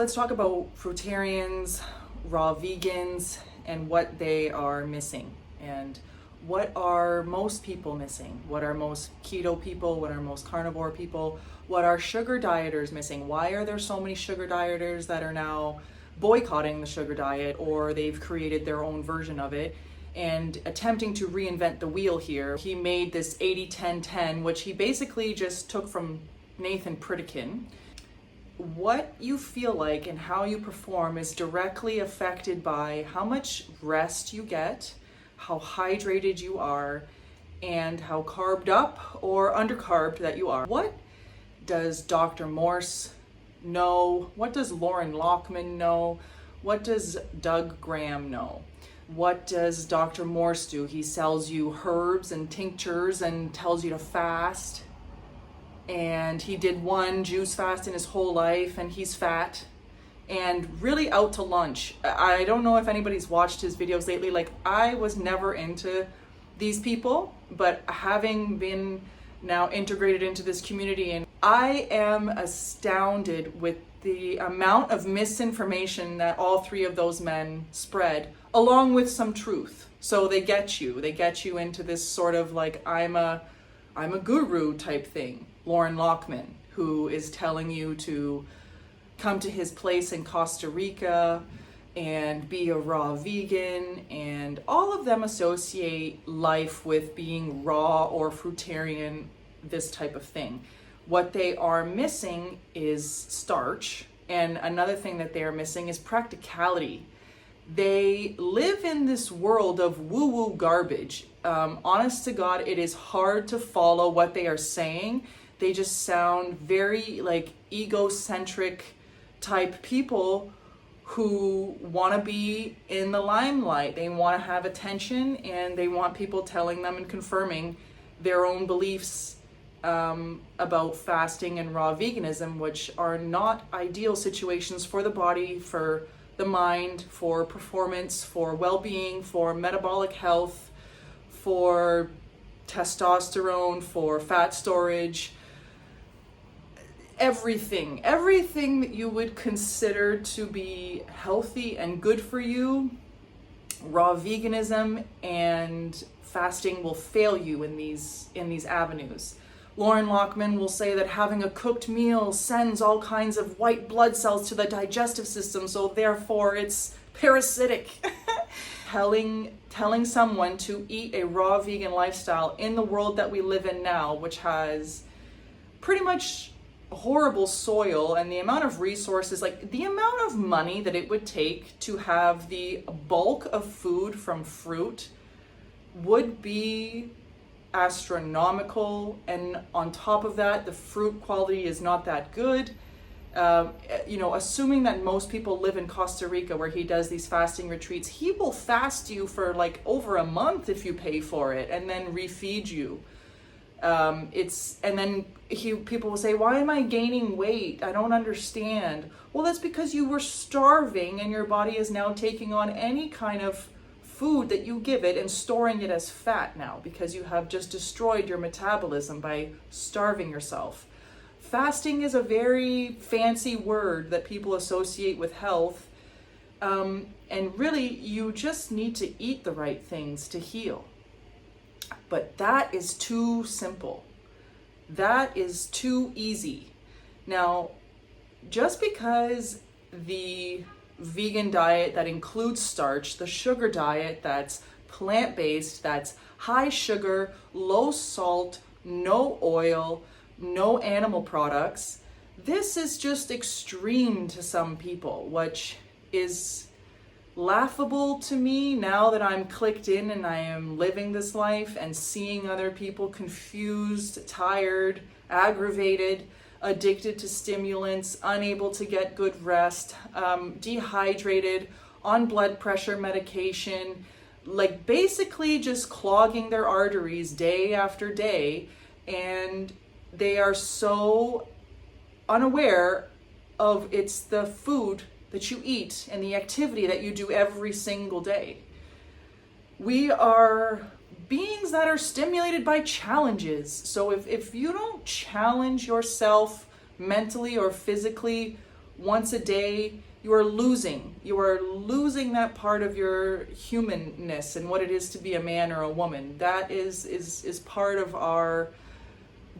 Let's talk about fruitarians, raw vegans, and what they are missing. And what are most people missing? What are most keto people? What are most carnivore people? What are sugar dieters missing? Why are there so many sugar dieters that are now boycotting the sugar diet, or they've created their own version of it and attempting to reinvent the wheel here? He made this 80-10-10, which he basically just took from Nathan Pritikin. What you feel like and how you perform is directly affected by how much rest you get, how hydrated you are, and how carbed up or undercarbed that you are. What does Dr. Morse know? What does Loren Lockman know? What does Doug Graham know? What does Dr. Morse do? He sells you herbs and tinctures and tells you to fast. And he did one juice fast in his whole life, and he's fat and really out to lunch. I don't know if anybody's watched his videos lately. Like, I was never into these people, but having been now integrated into this community, and I am astounded with the amount of misinformation that all three of those men spread, along with some truth. So they get you into this sort of like, I'm a guru type thing. Loren Lockman, who is telling you to come to his place in Costa Rica and be a raw vegan, and all of them associate life with being raw or fruitarian, this type of thing. What they are missing is starch, and another thing that they are missing is practicality. They live in this world of woo-woo garbage. Honest to God, it is hard to follow what they are saying. They just sound very like egocentric type people who want to be in the limelight. They want to have attention, and they want people telling them and confirming their own beliefs about fasting and raw veganism, which are not ideal situations for the body, for the mind, for performance, for well-being, for metabolic health, for testosterone, for fat storage. Everything that you would consider to be healthy and good for you, raw veganism and fasting will fail you in these avenues. Loren Lockman will say that having a cooked meal sends all kinds of white blood cells to the digestive system, so therefore it's parasitic. Telling someone to eat a raw vegan lifestyle in the world that we live in now, which has pretty much horrible soil, and the amount of resources, like the amount of money that it would take to have the bulk of food from fruit would be astronomical. And on top of that, the fruit quality is not that good. Assuming that most people live in Costa Rica, where he does these fasting retreats, he will fast you for like over a month if you pay for it, and then refeed you. People will say, why am I gaining weight? I don't understand. Well, that's because you were starving, and your body is now taking on any kind of food that you give it and storing it as fat now, because you have just destroyed your metabolism by starving yourself. Fasting is a very fancy word that people associate with health. And really, you just need to eat the right things to heal. But that is too simple. That is too easy. Now, just because the vegan diet that includes starch, the sugar diet that's plant-based, that's high sugar, low salt, no oil, no animal products, this is just extreme to some people, which is laughable to me now that I'm clicked in and I am living this life and seeing other people confused, tired, aggravated, addicted to stimulants, unable to get good rest, dehydrated, on blood pressure medication, like basically just clogging their arteries day after day, and they are so unaware of it's the food that you eat and the activity that you do every single day. We are beings that are stimulated by challenges. So if you don't challenge yourself mentally or physically once a day, you are losing that part of your humanness and what it is to be a man or a woman. That is part of our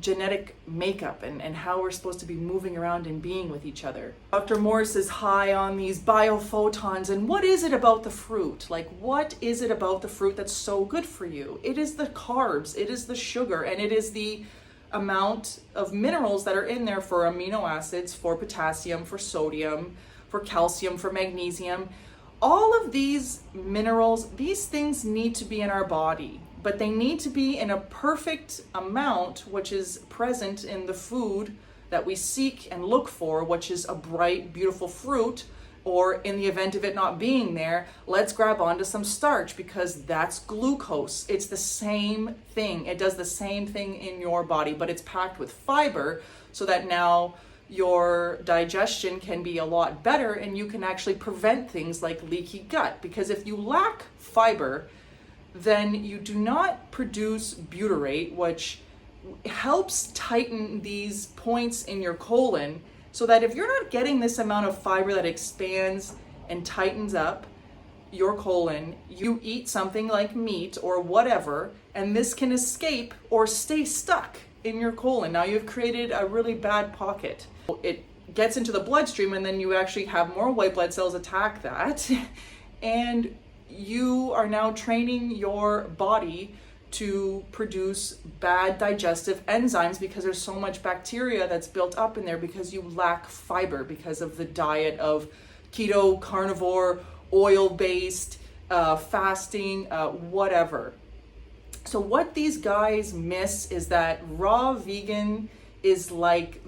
genetic makeup and how we're supposed to be moving around and being with each other. Dr. Morse is high on these biophotons, and what is it about the fruit? Like, what is it about the fruit that's so good for you? It is the carbs, it is the sugar, and it is the amount of minerals that are in there for amino acids, for potassium, for sodium, for calcium, for magnesium. All of these minerals, these things need to be in our body, but they need to be in a perfect amount, which is present in the food that we seek and look for, which is a bright, beautiful fruit, or in the event of it not being there, let's grab onto some starch because that's glucose. It's the same thing. It does the same thing in your body, but it's packed with fiber so that now your digestion can be a lot better and you can actually prevent things like leaky gut. Because if you lack fiber, then you do not produce butyrate, which helps tighten these points in your colon, so that if you're not getting this amount of fiber that expands and tightens up your colon, you eat something like meat or whatever, and this can escape or stay stuck in your colon. Now you've created a really bad pocket. It gets into the bloodstream, and then you actually have more white blood cells attack that, and you are now training your body to produce bad digestive enzymes because there's so much bacteria that's built up in there because you lack fiber because of the diet of keto, carnivore, oil-based, fasting, whatever. So what these guys miss is that raw vegan is like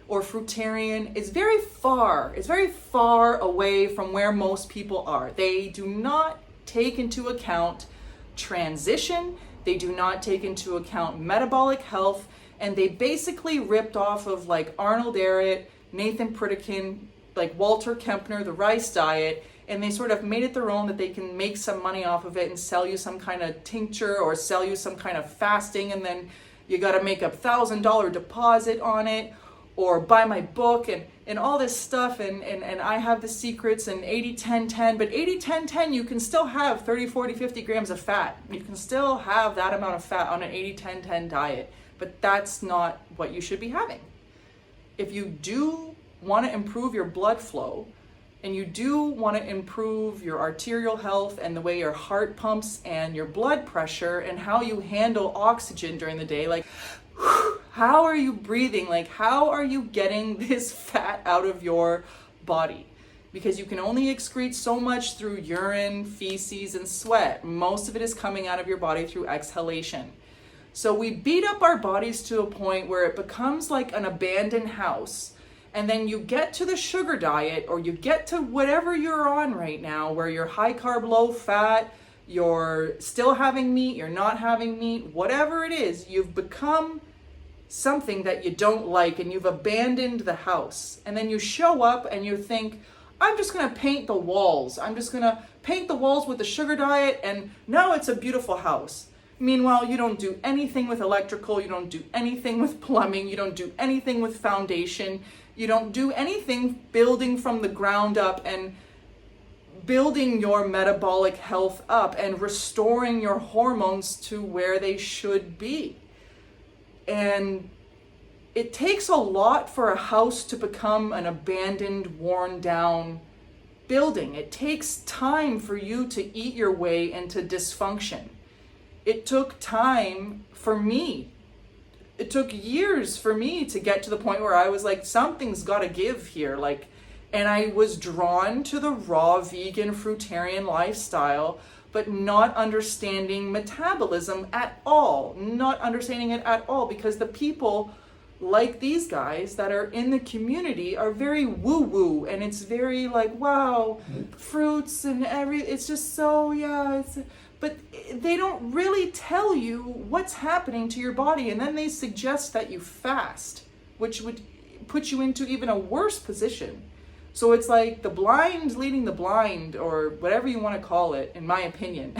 or fruitarian is very far away from where most people are. They do not take into account transition, they do not take into account metabolic health, and they basically ripped off of like Arnold Ehret, Nathan Pritikin, like Walter Kempner, the rice diet, and they sort of made it their own that they can make some money off of it and sell you some kind of tincture or sell you some kind of fasting, and then you got to make a $1,000 deposit on it, or buy my book and all this stuff, and I have the secrets and 80-10-10, but 80-10-10 you can still have 30, 40, 50 grams of fat. You can still have that amount of fat on an 80-10-10 diet, but that's not what you should be having. If you do want to improve your blood flow, and you do want to improve your arterial health and the way your heart pumps and your blood pressure and how you handle oxygen during the day, like how are you breathing? Like, how are you getting this fat out of your body? Because you can only excrete so much through urine, feces, and sweat. Most of it is coming out of your body through exhalation. So we beat up our bodies to a point where it becomes like an abandoned house. And then you get to the sugar diet, or you get to whatever you're on right now, where you're high carb, low fat, you're still having meat, you're not having meat, whatever it is, you've become something that you don't like and you've abandoned the house. And then you show up and you think, I'm just gonna paint the walls. I'm just gonna paint the walls with the sugar diet, and now it's a beautiful house. Meanwhile, you don't do anything with electrical, you don't do anything with plumbing, you don't do anything with foundation, you don't do anything building from the ground up and building your metabolic health up and restoring your hormones to where they should be. And it takes a lot for a house to become an abandoned, worn down building. It takes time for you to eat your way into dysfunction. It took time for me. It took years for me to get to the point where I was like, something's got to give here. Like, and I was drawn to the raw vegan fruitarian lifestyle, but not understanding metabolism at all, not understanding it at all, because the people like these guys that are in the community are very woo-woo, and it's very like, wow, fruits and it's just so, yeah, but they don't really tell you what's happening to your body, and then they suggest that you fast, which would put you into even a worse position. So it's like the blind leading the blind, or whatever you want to call it, in my opinion.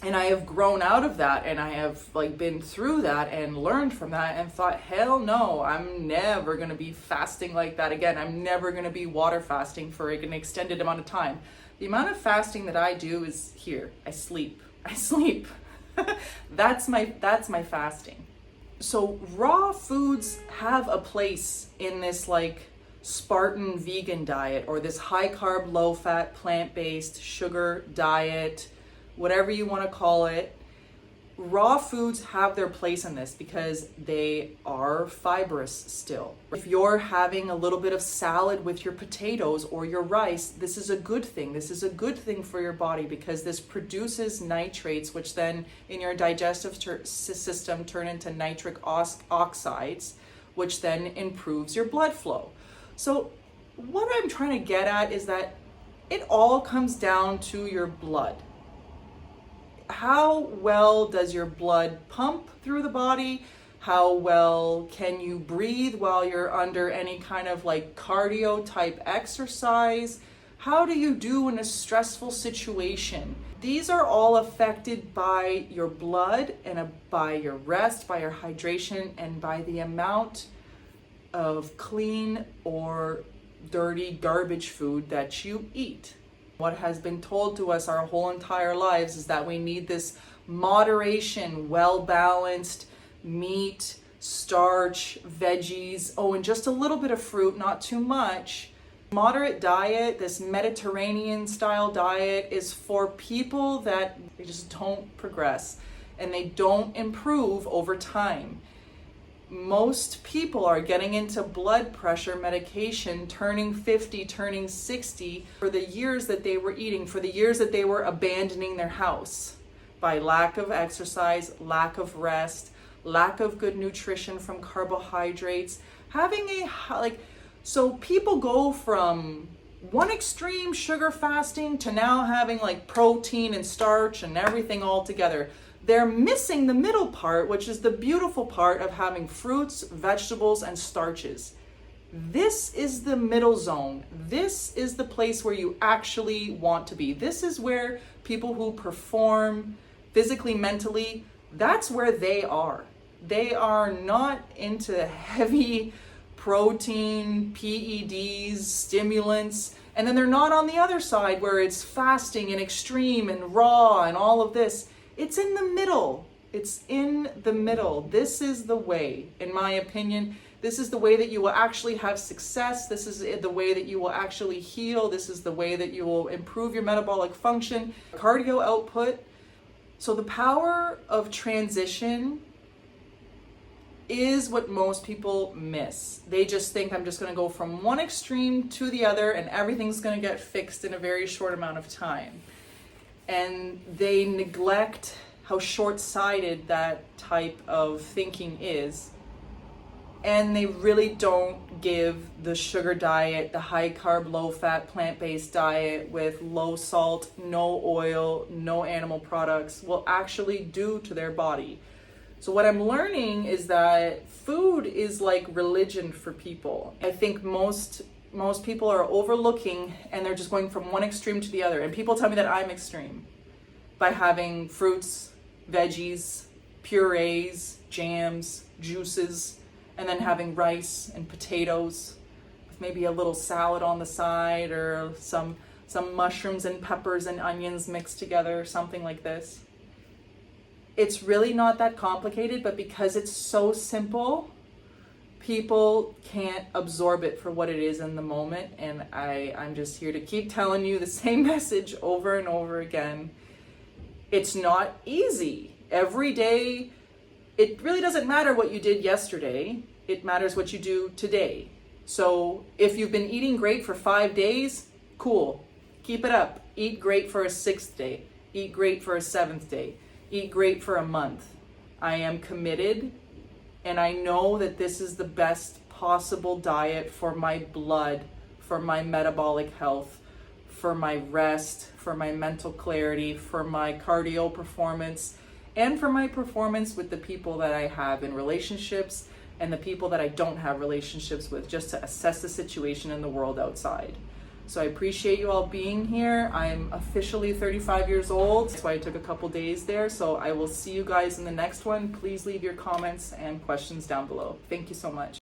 And I have grown out of that, and I have like been through that and learned from that and thought, hell no, I'm never going to be fasting like that again. I'm never going to be water fasting for an extended amount of time. The amount of fasting that I do is here. I sleep. That's my fasting. So raw foods have a place in this like Spartan vegan diet, or this high carb, low fat, plant-based sugar diet, whatever you want to call it. Raw foods have their place in this because they are fibrous still. If you're having a little bit of salad with your potatoes or your rice, this is a good thing. This is a good thing for your body because this produces nitrates, which then in your digestive system turn into nitric oxides, which then improves your blood flow. So what I'm trying to get at is that it all comes down to your blood. How well does your blood pump through the body? How well can you breathe while you're under any kind of like cardio type exercise? How do you do in a stressful situation? These are all affected by your blood and by your rest, by your hydration, and by the amount of clean or dirty garbage food that you eat. What has been told to us our whole entire lives is that we need this moderation, well-balanced meat, starch, veggies, and just a little bit of fruit, not too much. Moderate diet, this Mediterranean style diet, is for people that they just don't progress and they don't improve over time. Most people are getting into blood pressure medication, turning 50, turning 60, for the years that they were eating, for the years that they were abandoning their house by lack of exercise, lack of rest, lack of good nutrition from carbohydrates, so people go from one extreme sugar fasting to now having like protein and starch and everything all together. They're missing the middle part, which is the beautiful part of having fruits, vegetables, and starches. This is the middle zone. This is the place where you actually want to be. This is where people who perform physically, mentally, that's where they are. They are not into heavy protein, PEDs, stimulants, and then they're not on the other side where it's fasting and extreme and raw and all of this. It's in the middle. It's in the middle. This is the way, in my opinion. This is the way that you will actually have success. This is the way that you will actually heal. This is the way that you will improve your metabolic function, cardio output. So the power of transition is what most people miss. They just think I'm just going to go from one extreme to the other and everything's going to get fixed in a very short amount of time. And they neglect how short-sighted that type of thinking is. And they really don't give the sugar diet, the high-carb, low-fat, plant-based diet with low salt, no oil, no animal products will actually do to their body. So what I'm learning is that food is like religion for people. I think most people are overlooking and they're just going from one extreme to the other. And people tell me that I'm extreme by having fruits, veggies, purees, jams, juices, and then having rice and potatoes with maybe a little salad on the side or some mushrooms and peppers and onions mixed together, something like this. It's really not that complicated, but because it's so simple, people can't absorb it for what it is in the moment. And I'm just here to keep telling you the same message over and over again. It's not easy. Every day, it really doesn't matter what you did yesterday. It matters what you do today. So if you've been eating great for 5 days, cool. Keep it up. Eat great for a 6th day. Eat great for a 7th day. Eat great for a month. I am committed, and I know that this is the best possible diet for my blood, for my metabolic health, for my rest, for my mental clarity, for my cardio performance, and for my performance with the people that I have in relationships and the people that I don't have relationships with, just to assess the situation in the world outside. So I appreciate you all being here. I'm officially 35 years old. That's why I took a couple days there. So I will see you guys in the next one. Please leave your comments and questions down below. Thank you so much.